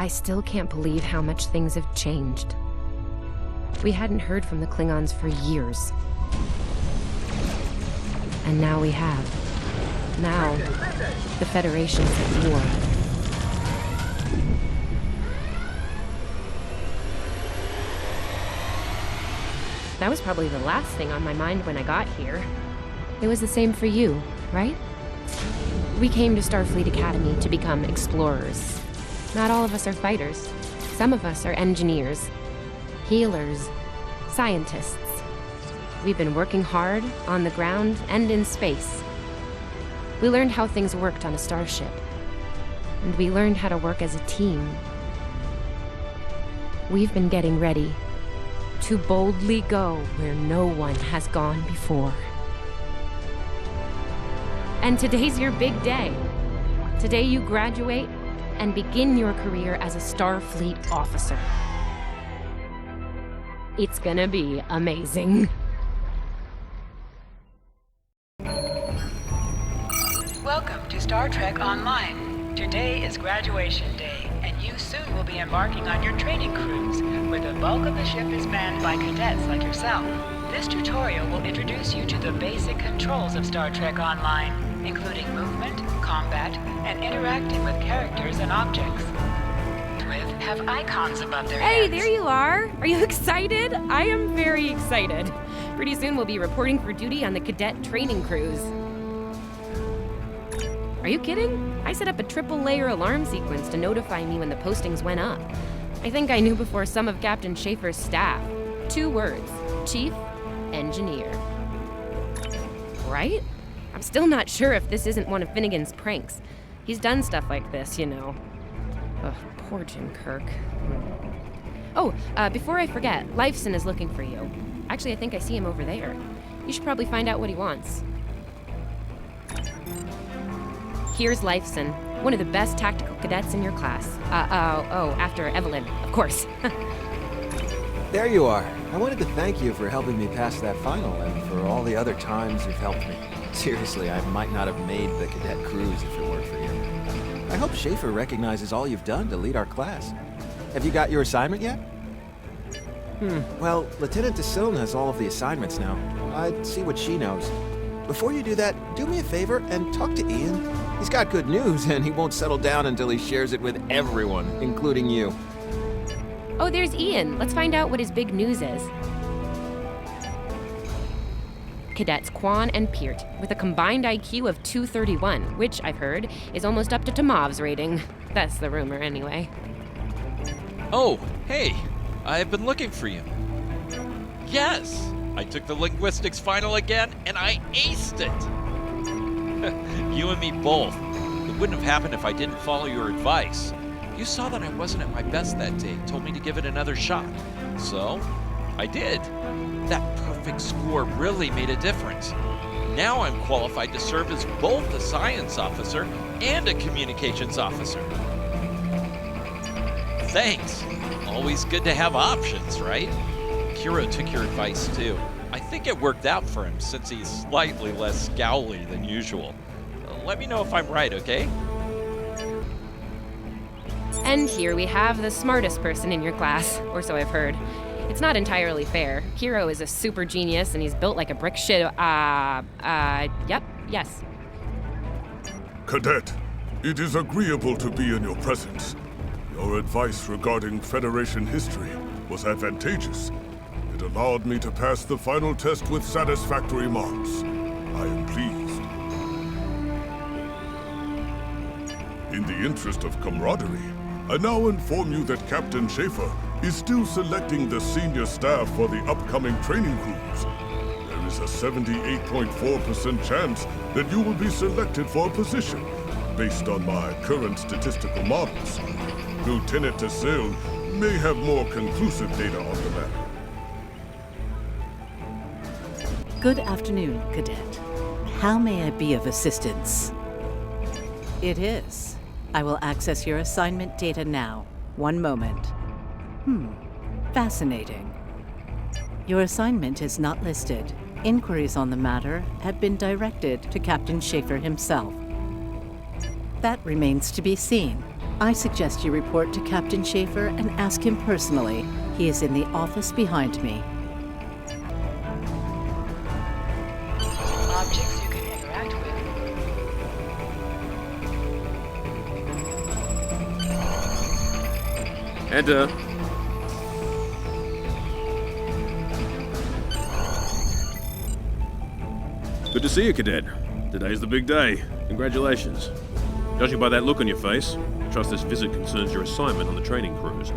I still can't believe how much things have changed. We hadn't heard from the Klingons for years. And now we have. Now, the Federation's at war. That was probably the last thing on my mind when I got here. It was the same for you, right? We came to Starfleet Academy to become explorers. Not all of us are fighters. Some of us are engineers, healers, scientists. We've been working hard on the ground and in space. We learned how things worked on a starship. And we learned how to work as a team. We've been getting ready to boldly go where no one has gone before. And today's your big day. Today you graduate and begin your career as a Starfleet officer. It's gonna be amazing. Welcome to Star Trek Online. Today is graduation day, and you soon will be embarking on your training cruise, where the bulk of the ship is manned by cadets like yourself. This tutorial will introduce you to the basic controls of Star Trek Online, including movement, combat, and interacting with characters and objects. With have icons above their heads. Hey, there you are! Are you excited? I am very excited. Pretty soon we'll be reporting for duty on the cadet training cruise. Are you kidding? I set up a triple-layer alarm sequence to notify me when the postings went up. I think I knew before some of Captain Schaefer's staff. 2 words: Chief Engineer. Right? I'm still not sure if this isn't one of Finnegan's pranks. He's done stuff like this, you know. Ugh, poor Jim Kirk. Oh, before I forget, Lifeson is looking for you. Actually, I think I see him over there. You should probably find out what he wants. Here's Lifeson, one of the best tactical cadets in your class. After Evelyn, of course. There you are. I wanted to thank you for helping me pass that final and for all the other times you've helped me. Seriously, I might not have made the cadet cruise if it weren't for you. I hope Schaefer recognizes all you've done to lead our class. Have you got your assignment yet? Well, Lieutenant DeSilne has all of the assignments now. I'd see what she knows. Before you do that, do me a favor and talk to Ian. He's got good news, and he won't settle down until he shares it with everyone, including you. Oh, there's Ian. Let's find out what his big news is. Cadets Kwan and Peart, with a combined IQ of 231, which, I've heard, is almost up to Tomov's rating. That's the rumor, anyway. Oh, hey! I've been looking for you. Yes! I took the linguistics final again, and I aced it! You and me both. It wouldn't have happened if I didn't follow your advice. You saw that I wasn't at my best that day, told me to give it another shot. So, I did. That perfect score really made a difference. Now I'm qualified to serve as both a science officer and a communications officer. Thanks. Always good to have options, right? Kiro took your advice too. I think it worked out for him since he's slightly less scowly than usual. Let me know if I'm right, okay? And here we have the smartest person in your class, or so I've heard. It's not entirely fair. Kiro is a super genius and he's built like a brick shit. Yep, yes. Cadet, it is agreeable to be in your presence. Your advice regarding Federation history was advantageous. It allowed me to pass the final test with satisfactory marks. I am pleased. In the interest of camaraderie, I now inform you that Captain Schaefer is still selecting the senior staff for the upcoming training cruise. There is a 78.4% chance that you will be selected for a position, based on my current statistical models. Lieutenant DeSilne may have more conclusive data on the matter. Good afternoon, Cadet. How may I be of assistance? It is. I will access your assignment data now. One moment. Fascinating. Your assignment is not listed. Inquiries on the matter have been directed to Captain Schaefer himself. That remains to be seen. I suggest you report to Captain Schaefer and ask him personally. He is in the office behind me. Objects you can interact with. Enter. Good to see you, Cadet. Today's the big day. Congratulations. Judging by that look on your face, I trust this visit concerns your assignment on the training cruise.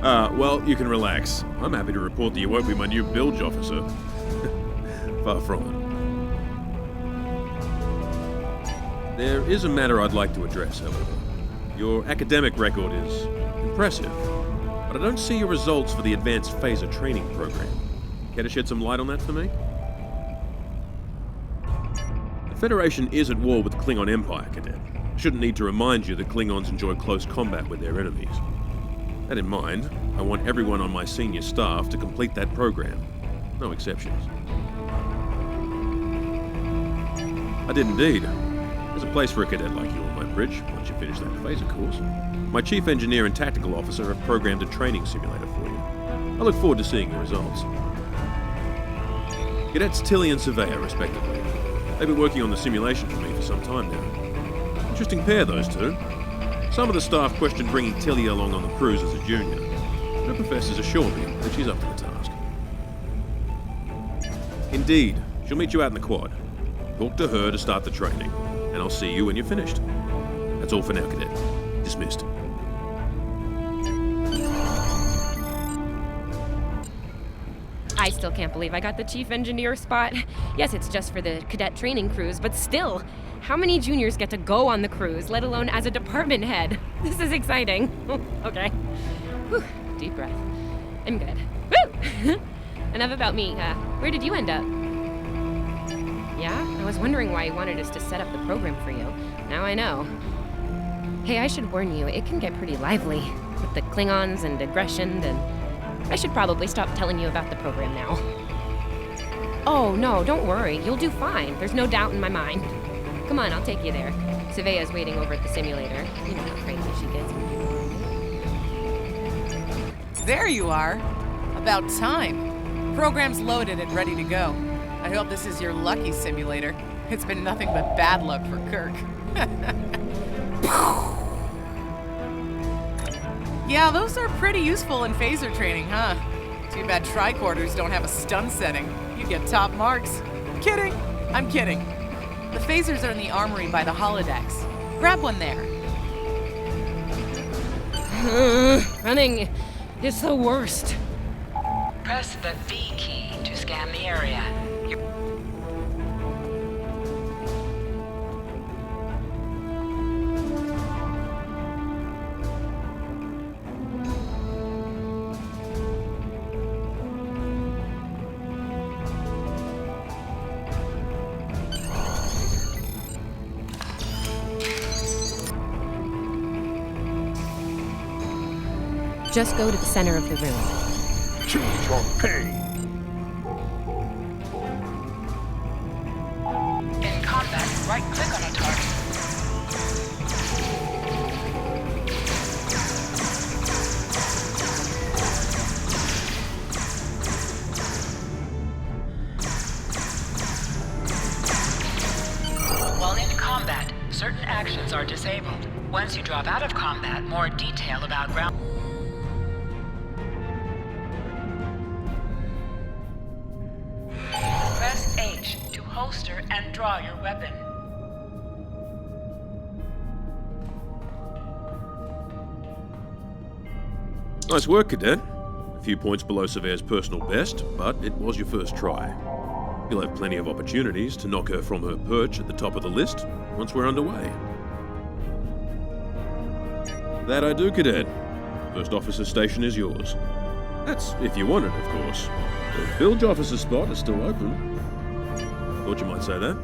Well, you can relax. I'm happy to report that you won't be my new bilge officer. Far from it. There is a matter I'd like to address, however. Your academic record is impressive, but I don't see your results for the advanced phaser training program. Care to shed some light on that for me? The Federation is at war with the Klingon Empire, Cadet. I shouldn't need to remind you that Klingons enjoy close combat with their enemies. That in mind, I want everyone on my senior staff to complete that program. No exceptions. I did indeed. There's a place for a cadet like you on my bridge once you finish that phaser course. My chief engineer and tactical officer have programmed a training simulator for you. I look forward to seeing your results. Cadets Tilly and Surveyor, respectively. They've been working on the simulation for me for some time now. Interesting pair, those two. Some of the staff questioned bringing Tilly along on the cruise as a junior. Her professors assure me that she's up to the task. Indeed, she'll meet you out in the quad. Talk to her to start the training, and I'll see you when you're finished. That's all for now, Cadet. Dismissed. I still can't believe I got the chief engineer spot. Yes, it's just for the cadet training cruise, but still, how many juniors get to go on the cruise, let alone as a department head? This is exciting. Okay. Whew. Deep breath. I'm good. Woo! Enough about me. Where did you end up? Yeah? I was wondering why you wanted us to set up the program for you. Now I know. Hey, I should warn you, it can get pretty lively. With the Klingons and aggression, and I should probably stop telling you about the program now. Oh, no, don't worry. You'll do fine. There's no doubt in my mind. Come on, I'll take you there. Savea's waiting over at the simulator. You know how crazy she gets when people are me. There you are. About time. Program's loaded and ready to go. I hope this is your lucky simulator. It's been nothing but bad luck for Kirk. Yeah, those are pretty useful in phaser training, huh? Too bad tricorders don't have a stun setting. You get top marks. Kidding. I'm kidding. The phasers are in the armory by the holodecks. Grab one there. Running is the worst. Press the V key to scan the area. Just go to the center of the room. Choose your pain. In combat, right-click on a target. While in combat, certain actions are disabled. Once you drop out of combat, more detail about ground... Press H to holster and draw your weapon. Nice work, Cadet. A few points below Surveyor's personal best, but it was your first try. You'll have plenty of opportunities to knock her from her perch at the top of the list once we're underway. That I do, Cadet. First officer station is yours. That's if you want it, of course. The bilge officer spot is still open. Thought you might say that.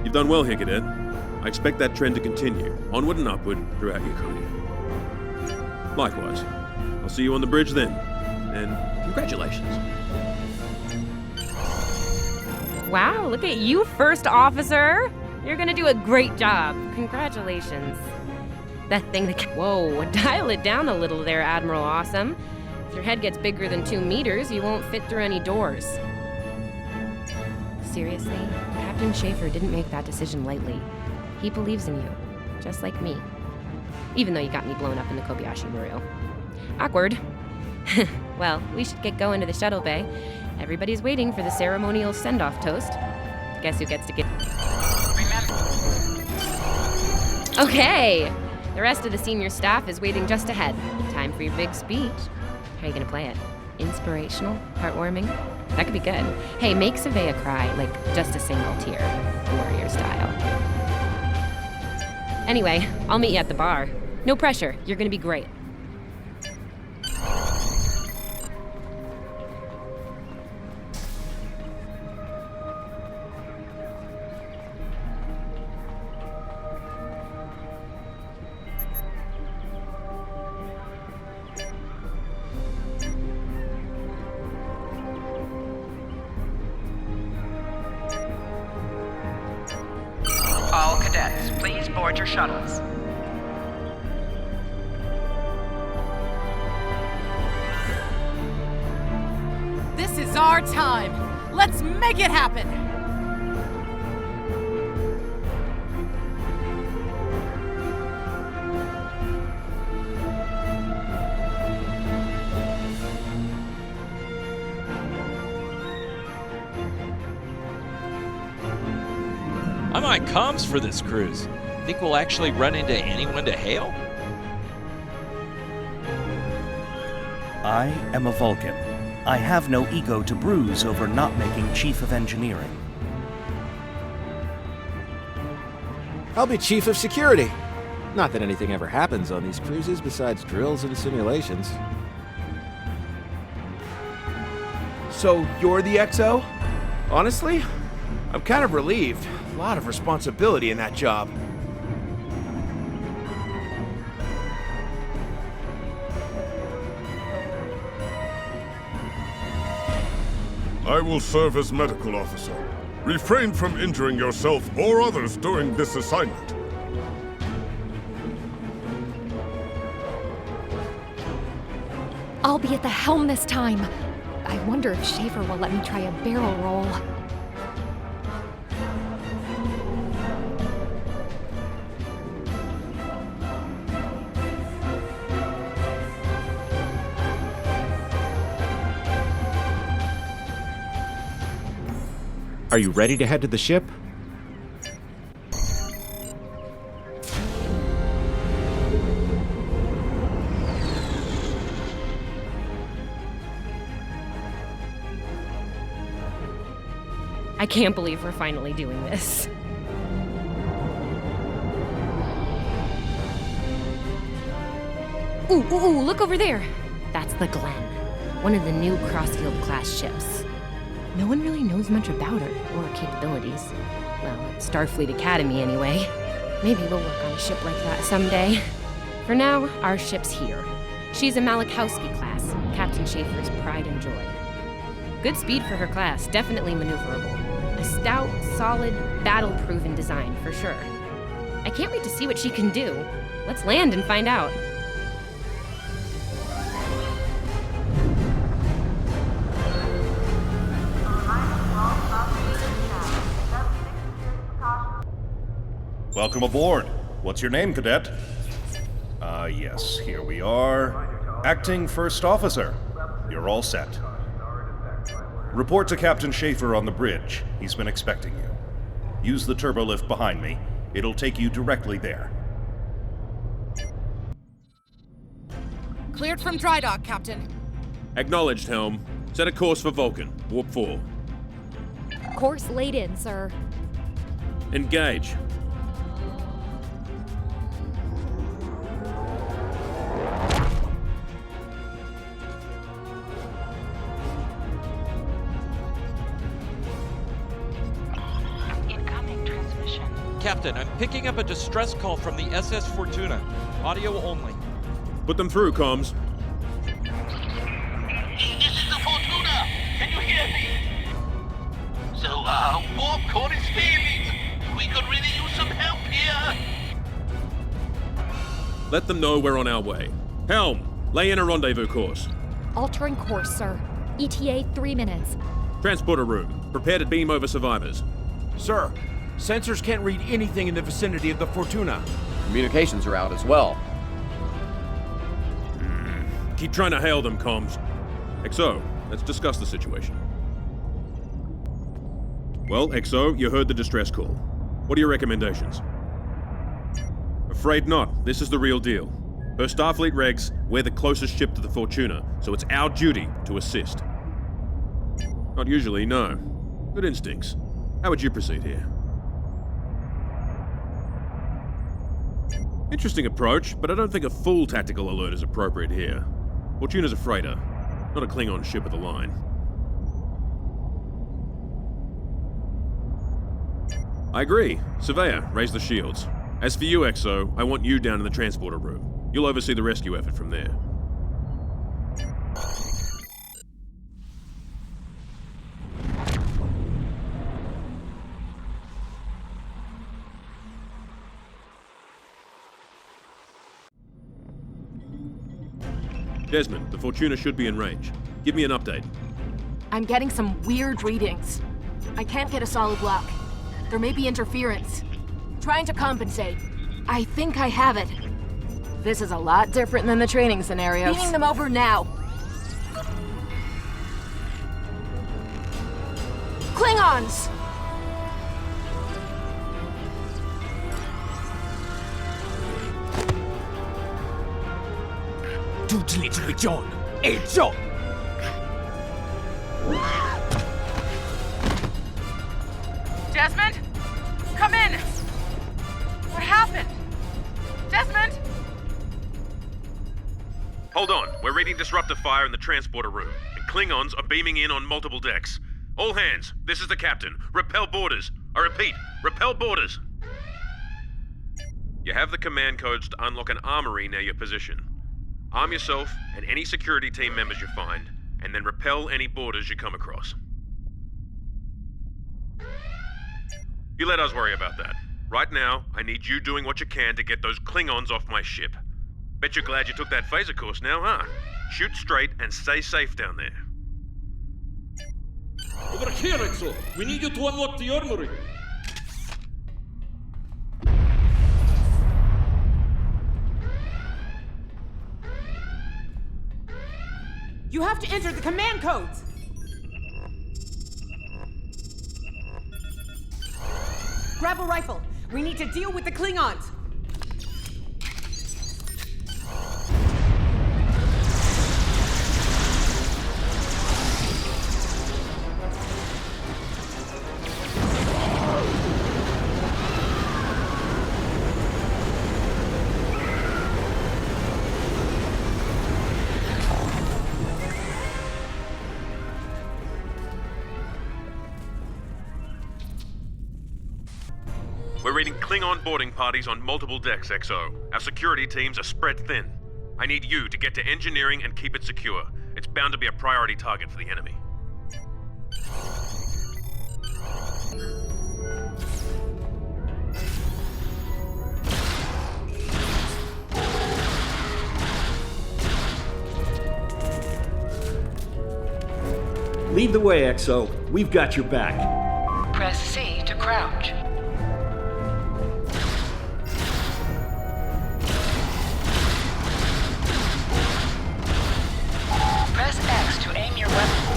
You've done well here, Cadet. I expect that trend to continue, onward and upward, throughout your career. Likewise. I'll see you on the bridge then. And congratulations. Wow, look at you, first officer. You're gonna do a great job. Congratulations. That thing that... Whoa, dial it down a little there, Admiral Awesome. If your head gets bigger than 2 meters, you won't fit through any doors. Seriously, Captain Schaefer didn't make that decision lightly. He believes in you, just like me. Even though you got me blown up in the Kobayashi Maru. Awkward. Well, we should get going to the shuttle bay. Everybody's waiting for the ceremonial send-off toast. Guess who gets to get... Okay! The rest of the senior staff is waiting just ahead. Time for your big speech. How are you gonna play it? Inspirational? Heartwarming? That could be good. Hey, make Savea cry, like just a single tear, warrior style. Anyway, I'll meet you at the bar. No pressure, you're gonna be great. All cadets, please board your shuttles. This is our time. Let's make it happen. I'm on comms for this cruise. Think we'll actually run into anyone to hail? I am a Vulcan. I have no ego to bruise over not making Chief of Engineering. I'll be Chief of Security. Not that anything ever happens on these cruises besides drills and simulations. So you're the XO? Honestly, I'm kind of relieved. A lot of responsibility in that job. I will serve as medical officer. Refrain from injuring yourself or others during this assignment. I'll be at the helm this time. I wonder if Schaefer will let me try a barrel roll. Are you ready to head to the ship? I can't believe we're finally doing this. Ooh, look over there! That's the Glen, one of the new Crossfield-class ships. No one really knows much about her or her capabilities. Well, at Starfleet Academy anyway. Maybe we'll work on a ship like that someday. For now, our ship's here. She's a Malachowski class, Captain Schaefer's pride and joy. Good speed for her class, definitely maneuverable. A stout, solid, battle-proven design, for sure. I can't wait to see what she can do. Let's land and find out. Welcome aboard. What's your name, cadet? Yes, here we are. Acting First Officer. You're all set. Report to Captain Schaefer on the bridge. He's been expecting you. Use the turbolift behind me. It'll take you directly there. Cleared from dry dock, Captain. Acknowledged, Helm. Set a course for Vulcan. Warp 4. Course laid in, sir. Engage. Captain, I'm picking up a distress call from the SS Fortuna. Audio only. Put them through, comms. This is the Fortuna! Can you hear me? So, warp core is failing. We could really use some help here. Let them know we're on our way. Helm, lay in a rendezvous course. Altering course, sir. ETA 3 minutes. Transporter room. Prepare to beam over survivors. Sir, sensors can't read anything in the vicinity of the Fortuna. Communications are out as well. Keep trying to hail them, comms. XO, let's discuss the situation. Well, XO, you heard the distress call. What are your recommendations? Afraid not. This is the real deal. Per Starfleet regs, we're the closest ship to the Fortuna, so it's our duty to assist. Not usually, no. Good instincts. How would you proceed here? Interesting approach, but I don't think a full tactical alert is appropriate here. Fortuna's a freighter, not a Klingon ship of the line. I agree. Surveyor, raise the shields. As for you, XO, I want you down in the transporter room. You'll oversee the rescue effort from there. Desmond, the Fortuna should be in range. Give me an update. I'm getting some weird readings. I can't get a solid lock. There may be interference. Trying to compensate. I think I have it. This is a lot different than the training scenarios. Beaming them over now. Klingons! Desmond? Come in! What happened? Desmond? Hold on. We're reading disruptor fire in the transporter room, and Klingons are beaming in on multiple decks. All hands, this is the captain. Repel boarders. I repeat, repel boarders. You have the command codes to unlock an armory near your position. Arm yourself and any security team members you find, and then repel any boarders you come across. You let us worry about that. Right now, I need you doing what you can to get those Klingons off my ship. Bet you're glad you took that phaser course now, huh? Shoot straight and stay safe down there. Over here, Exo! We need you to unlock the armory! You have to enter the command codes! Grab a rifle. We need to deal with the Klingons. We're reading Klingon boarding parties on multiple decks, XO. Our security teams are spread thin. I need you to get to engineering and keep it secure. It's bound to be a priority target for the enemy. Lead the way, XO. We've got your back. Press C to crouch. Press X to aim your weapon.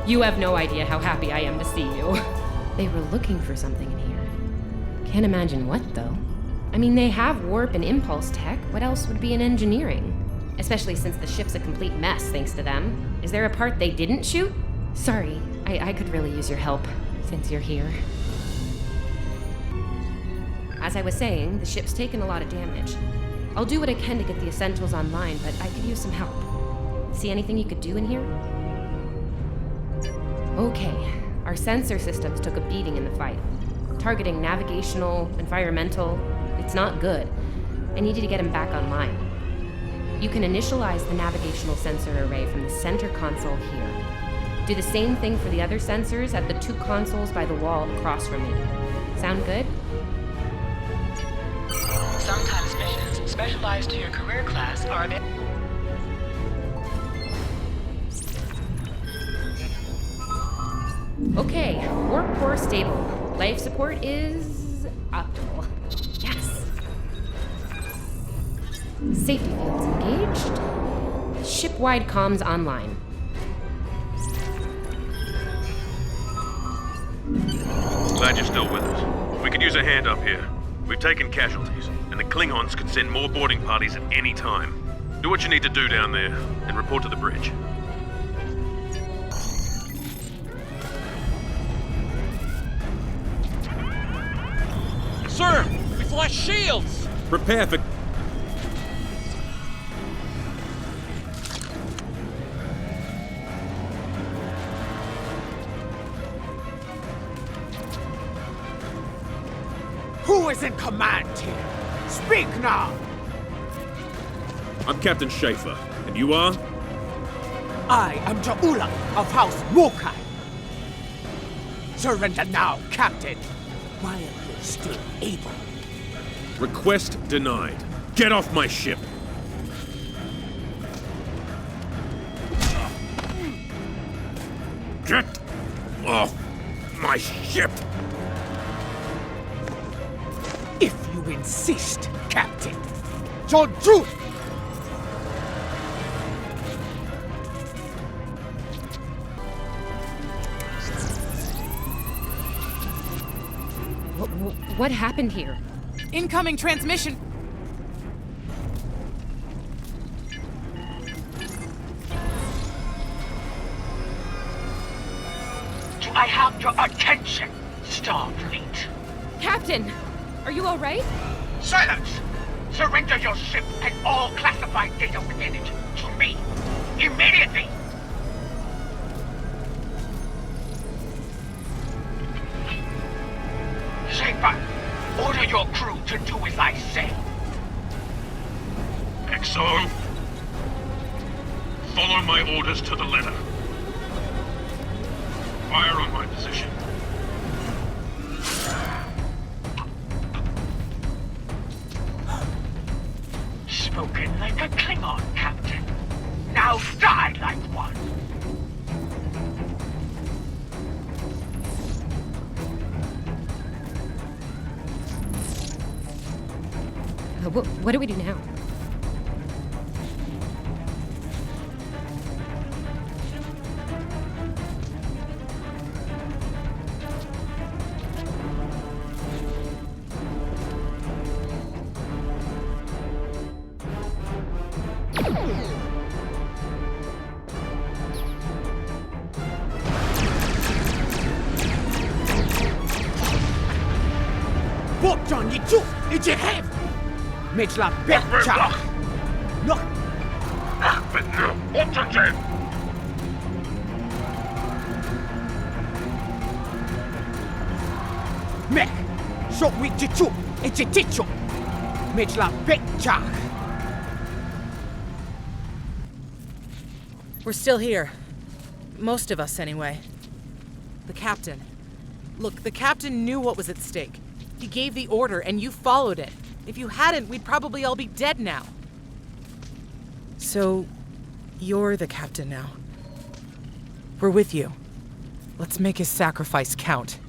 You have no idea how happy I am to see you. They were looking for something in here. Can't imagine what, though. I mean, they have warp and impulse tech. What else would be in engineering? Especially since the ship's a complete mess, thanks to them. Is there a part they didn't shoot? Sorry, I could really use your help, since you're here. As I was saying, the ship's taken a lot of damage. I'll do what I can to get the essentials online, but I could use some help. See anything you could do in here? Okay, our sensor systems took a beating in the fight. Targeting navigational, environmental, it's not good. I needed to get them back online. You can initialize the navigational sensor array from the center console here. Do the same thing for the other sensors at the 2 consoles by the wall across from me. Sound good? Sometimes missions specialized to your career class are available. Okay, warp core stable. Life support is optimal. Yes. Safety fields engaged. Ship-wide comms online. Glad you're still with us. We could use a hand up here. We've taken casualties, and the Klingons can send more boarding parties at any time. Do what you need to do down there, and report to the bridge. Sir, we flash shields! Prepare for... Who is in command here? Speak now! I'm Captain Schaefer, and you are? I am Ja'ula of House Mokai. Surrender now, Captain, while you're still able. Request denied. Get off my ship! Get off my ship! If you insist, Captain. Your truth! What happened here? Incoming transmission! Do I have your attention, Starfleet? Captain! Are you all right? Silence! Surrender your ship and all classified data within it to me. Immediately! Schaefer, order your crew to do as I say. XO, follow my orders to the letter. Fire on my position. Spoken like a Klingon, Captain. Now die like one. What do we do now? Botton i tjoff, ikke hev! Mitla Betja! Nok! Mek! Shok mi tjoff, ikke tjoff! Mitla Betja! We're still here. Most of us, anyway. The captain. Look, the captain knew what was at stake. He gave the order, and you followed it. If you hadn't, we'd probably all be dead now. So, you're the captain now. We're with you. Let's make his sacrifice count.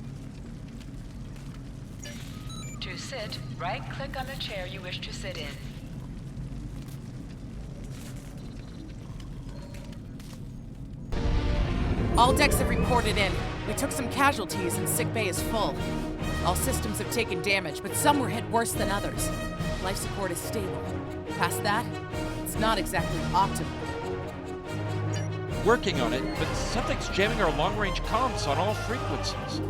To sit, right-click on the chair you wish to sit in. All decks have reported in. We took some casualties and sick bay is full. All systems have taken damage, but some were hit worse than others. Life support is stable. Past that, it's not exactly optimal. Working on it, but something's jamming our long-range comms on all frequencies.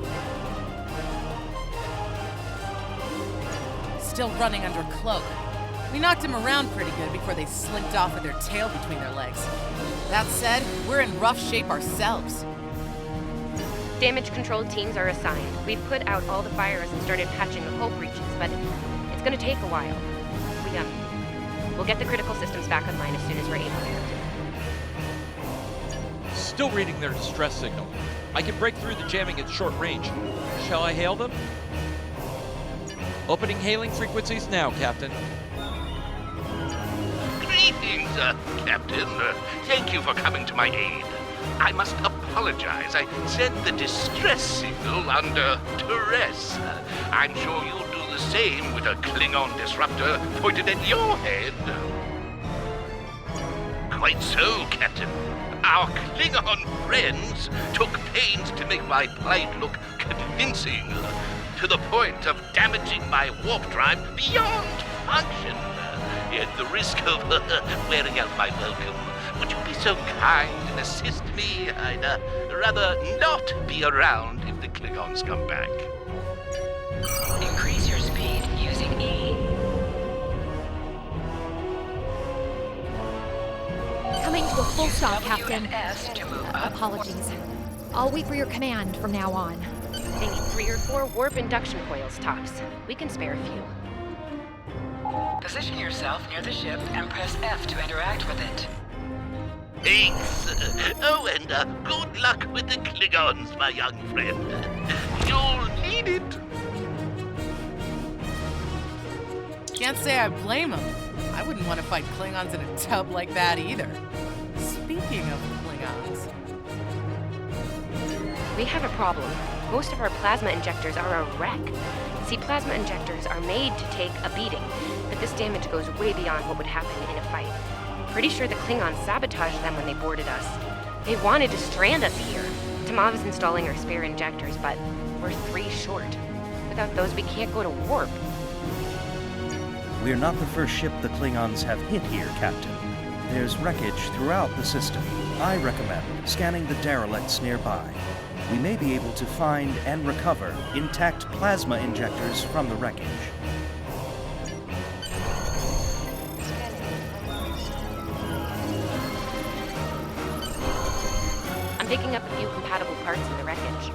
still running under cloak. We knocked him around pretty good before they slinked off with their tail between their legs. That said, we're in rough shape ourselves. Damage control teams are assigned. We've put out all the fires and started patching the hull breaches, but it's gonna take a while. We'll get the critical systems back online as soon as we're able to. Still reading their distress signal. I can break through the jamming at short range. Shall I hail them? Opening hailing frequencies now, Captain. Greetings, Captain. Thank you for coming to my aid. I must apologize. I sent the distress signal under duress. I'm sure you'll do the same with a Klingon disruptor pointed at your head. Quite so, Captain. Our Klingon friends took pains to make my plight look convincing, to the point of damaging my warp drive beyond function. At the risk of wearing out my welcome, would you be so kind and assist me? I'd rather not be around if the Klingons come back. Increase your speed using E. Coming to a full stop, W Captain. and S to move up. Apologies. I'll wait for your command from now on. They need 3 or 4 warp induction coils tops. We can spare a few. Position yourself near the ship and press F to interact with it. Thanks. Oh, and good luck with the Klingons, my young friend. You'll need it. Can't say I blame him. I wouldn't want to fight Klingons in a tub like that either. Speaking of Klingons... We have a problem. Most of our plasma injectors are a wreck. See, plasma injectors are made to take a beating, but this damage goes way beyond what would happen in a fight. Pretty sure the Klingons sabotaged them when they boarded us. They wanted to strand us here. Tamav is installing our spare injectors, but we're 3 short. Without those, we can't go to warp. We're not the first ship the Klingons have hit here, Captain. There's wreckage throughout the system. I recommend scanning the derelicts nearby. We may be able to find and recover intact plasma injectors from the wreckage. I'm picking up a few compatible parts in the wreckage.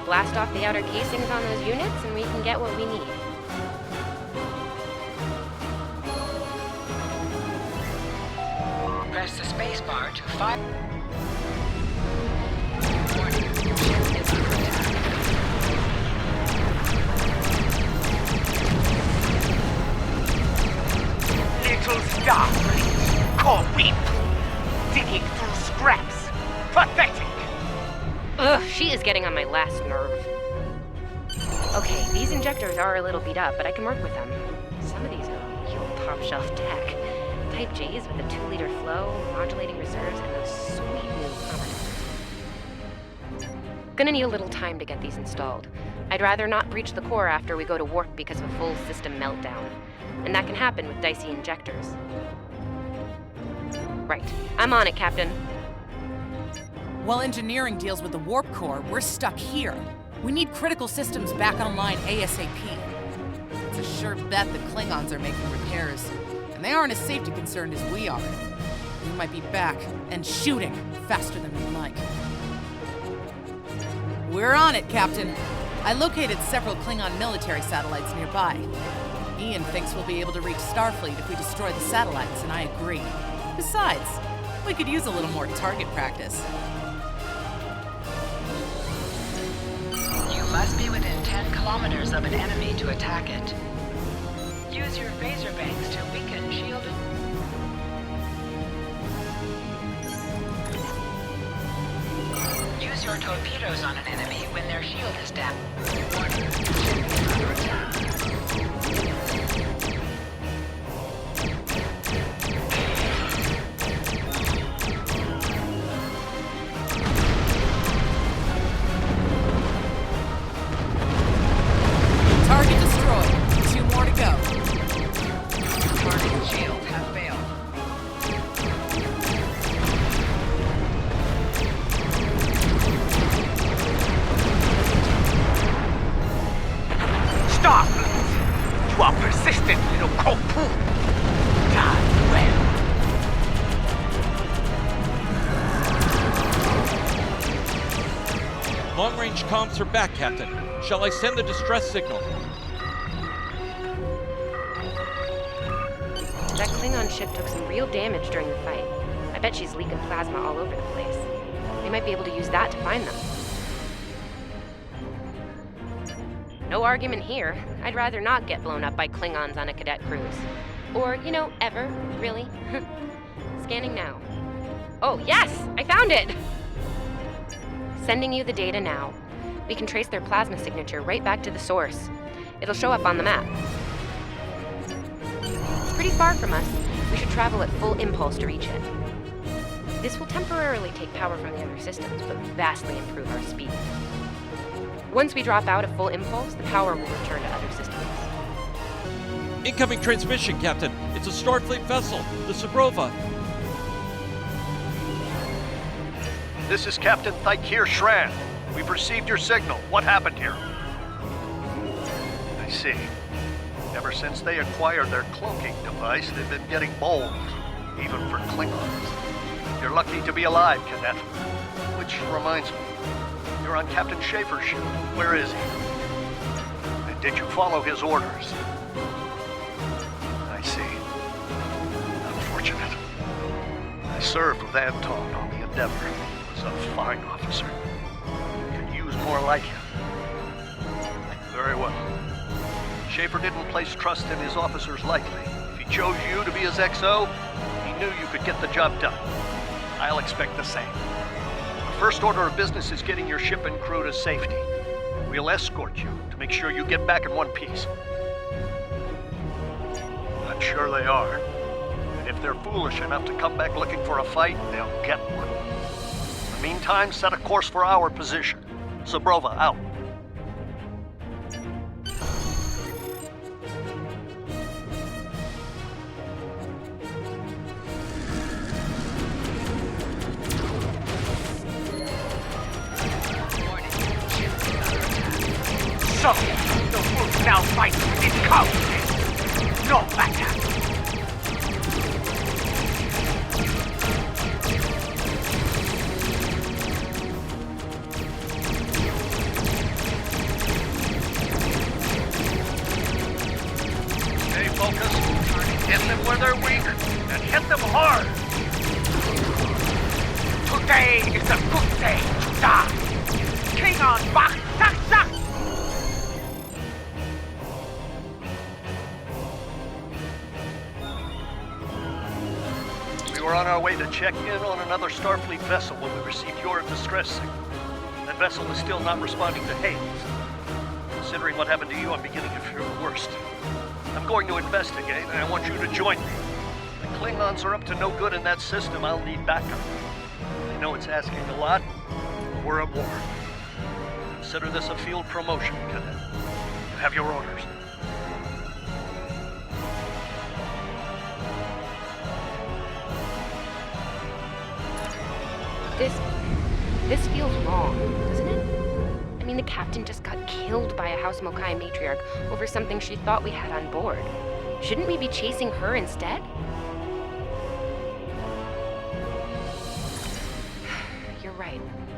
Blast off the outer casings on those units, and we can get what we need. Press the spacebar to fire. Little starfleet, caught weak, digging through scraps. Pathetic. Ugh, she is getting on my last nerve. Okay, these injectors are a little beat up, but I can work with them. Some of these are real top-shelf tech. Type J's with a 2-liter flow, modulating reserves, and those sweet new combinators. Gonna need a little time to get these installed. I'd rather not breach the core after we go to warp because of a full system meltdown. And that can happen with dicey injectors. Right. I'm on it, Captain. While engineering deals with the warp core, we're stuck here. We need critical systems back online ASAP. It's a sure bet the Klingons are making repairs, and they aren't as safety concerned as we are. We might be back and shooting faster than we'd like. We're on it, Captain. I located several Klingon military satellites nearby. Ian thinks we'll be able to reach Starfleet if we destroy the satellites, and I agree. Besides, we could use a little more target practice. You must be within 10 kilometers of an enemy to attack it. Use your phaser banks to weaken shielded. Use your torpedoes on an enemy when their shield is down. Warning, ship is under attack. Target destroyed. 2 more to go. Target shields have failed. Starfleet, you are Breach comms are back, Captain. Shall I send the distress signal? That Klingon ship took some real damage during the fight. I bet she's leaking plasma all over the place. They might be able to use that to find them. No argument here. I'd rather not get blown up by Klingons on a cadet cruise. Or, ever, really. Scanning now. Oh, yes! I found it! Sending you the data now. We can trace their plasma signature right back to the source. It'll show up on the map. It's pretty far from us. We should travel at full impulse to reach it. This will temporarily take power from the other systems, but vastly improve our speed. Once we drop out of full impulse, the power will return to other systems. Incoming transmission, Captain. It's a Starfleet vessel, the Sabrova. This is Captain Thykir Shran. We've received your signal. What happened here? I see. Ever since they acquired their cloaking device, they've been getting bold, even for Klingons. You're lucky to be alive, Cadet. Which reminds me, you're on Captain Schaefer's ship. Where is he? And did you follow his orders? I see. Unfortunate. I served with Anton on the Endeavor. He was a fine officer. Could use more like him. Very well. Schaefer didn't place trust in his officers lightly. If he chose you to be his XO, he knew you could get the job done. I'll expect the same. The first order of business is getting your ship and crew to safety. We'll escort you to make sure you get back in one piece. I'm sure they are. And if they're foolish enough to come back looking for a fight, they'll get one. In the meantime, set a course for our position. Sabrova out. So, the wolf now fights with its cubs. No matter. Stay focused. Hit them where they're weak, and hit them hard. Today is a good day to die. King on Bach, suck, suck. We were on our way to check in on another Starfleet vessel when we received your distress signal. That vessel is still not responding to hails. Considering what happened to you, I'm beginning to fear the worst. I'm going to investigate, and I want you to join me. The Klingons are up to no good in that system. I'll need backup. I know it's asking a lot, but we're at war. Consider this a field promotion, Cadet. You have your orders. This feels wrong, doesn't it? I mean, the captain just got killed by a House Mokai matriarch over something she thought we had on board. Shouldn't we be chasing her instead?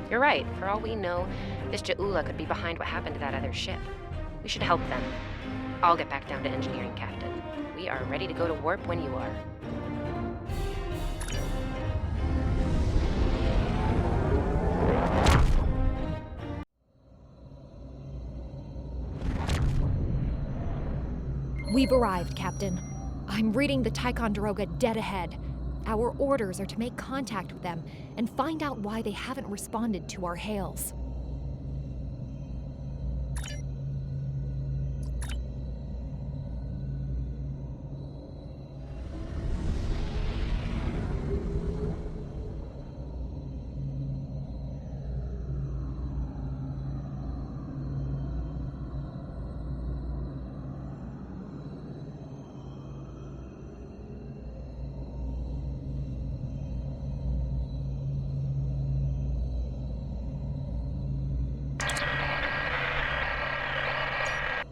You're right. For all we know, this Ja'ula could be behind what happened to that other ship. We should help them. I'll get back down to engineering, Captain. We are ready to go to warp when you are. We've arrived, Captain. I'm reading the Ticonderoga dead ahead. Our orders are to make contact with them and find out why they haven't responded to our hails.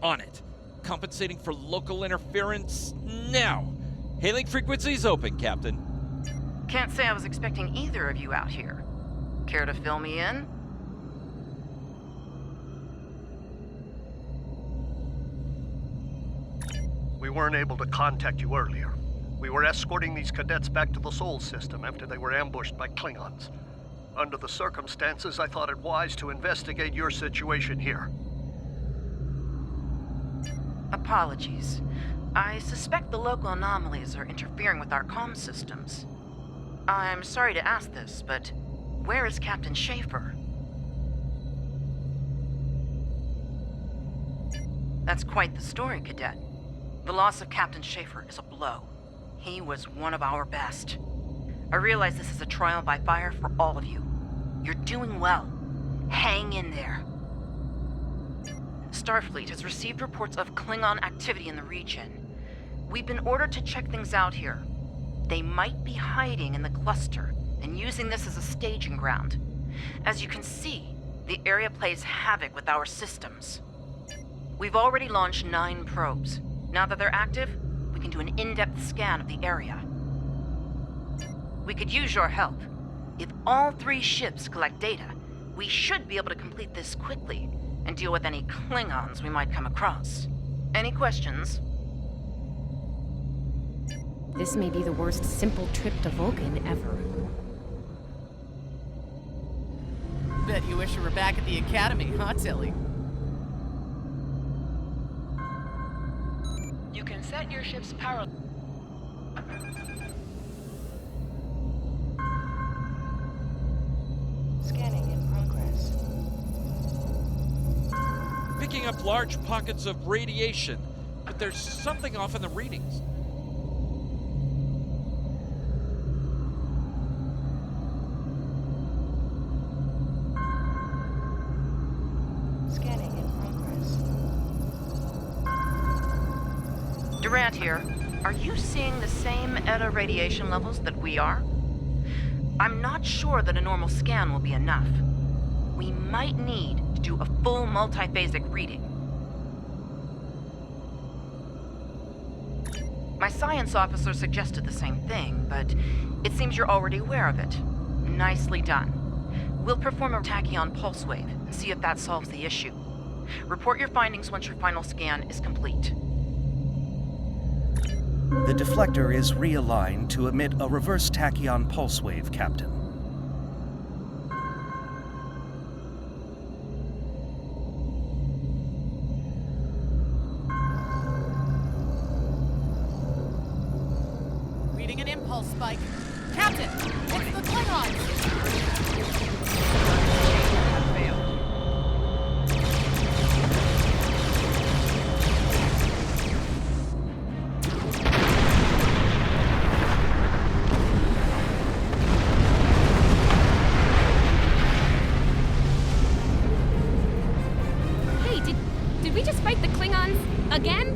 On it. Compensating for local interference now. Hailing frequencies open, Captain. Can't say I was expecting either of you out here. Care to fill me in? We weren't able to contact you earlier. We were escorting these cadets back to the Sol system after they were ambushed by Klingons. Under the circumstances, I thought it wise to investigate your situation here. Apologies. I suspect the local anomalies are interfering with our comm systems. I'm sorry to ask this, but where is Captain Schaefer? That's quite the story, Cadet. The loss of Captain Schaefer is a blow. He was one of our best. I realize this is a trial by fire for all of you. You're doing well. Hang in there. Starfleet has received reports of Klingon activity in the region. We've been ordered to check things out here. They might be hiding in the cluster and using this as a staging ground. As you can see, the area plays havoc with our systems. We've already launched 9 probes. Now that they're active, we can do an in-depth scan of the area. We could use your help. If all 3 ships collect data, we should be able to complete this quickly and deal with any Klingons we might come across. Any questions? This may be the worst simple trip to Vulcan ever. Bet you wish you were back at the Academy, huh, Tilly? You can set your ship's power... Scanning in progress. Picking up large pockets of radiation, but there's something off in the readings. Scanning in progress. Durant here. Are you seeing the same ETA radiation levels that we are? I'm not sure that a normal scan will be enough. We might need to do a full multiphasic reading. My science officer suggested the same thing, but it seems you're already aware of it. Nicely done. We'll perform a tachyon pulse wave and see if that solves the issue. Report your findings once your final scan is complete. The deflector is realigned to emit a reverse tachyon pulse wave, Captain. Reading an impulse spike. Captain, it's the Klingons! Did we just fight the Klingons again?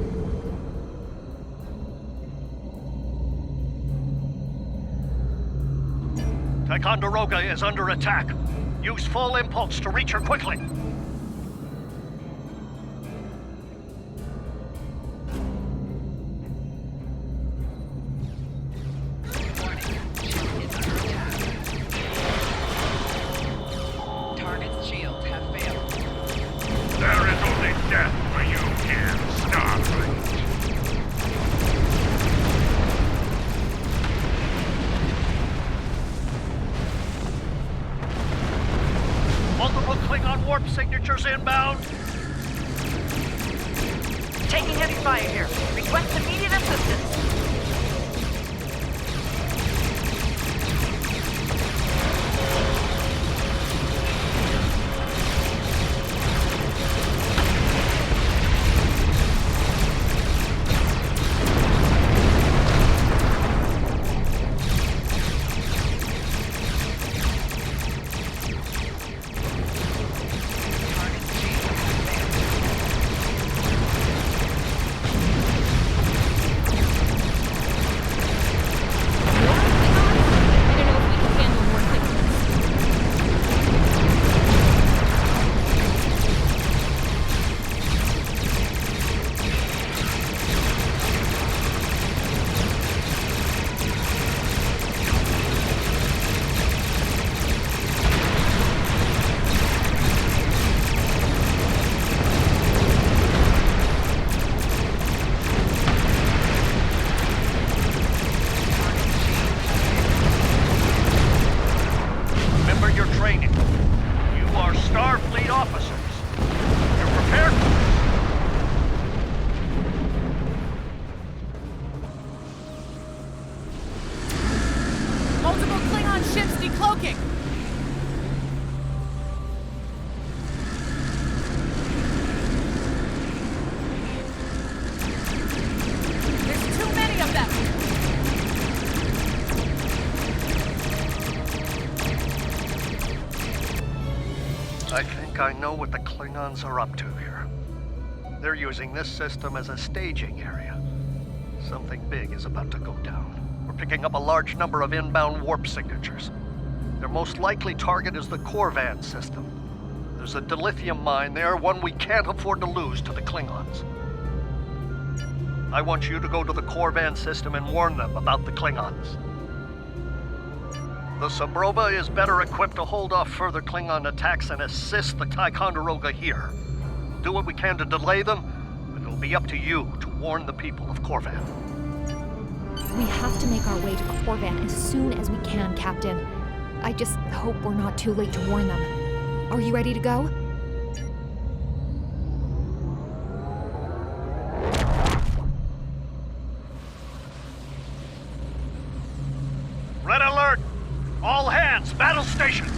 Ticonderoga is under attack. Use full impulse to reach her quickly. Target's shields have failed. There is only death for you here, Starfleet. Multiple Klingon warp signatures inbound. Taking heavy fire here. Request immediate assistance. cloaking! There's too many of them! I think I know what the Klingons are up to here. They're using this system as a staging area. Something big is about to go down. We're picking up a large number of inbound warp signatures. Their most likely target is the Corvan system. There's a dilithium mine there, one we can't afford to lose to the Klingons. I want you to go to the Corvan system and warn them about the Klingons. The Sabrova is better equipped to hold off further Klingon attacks and assist the Ticonderoga here. We'll do what we can to delay them, but it'll be up to you to warn the people of Corvan. We have to make our way to Corvan as soon as we can, Captain. I just hope we're not too late to warn them. Are you ready to go? Red alert! All hands, battle stations!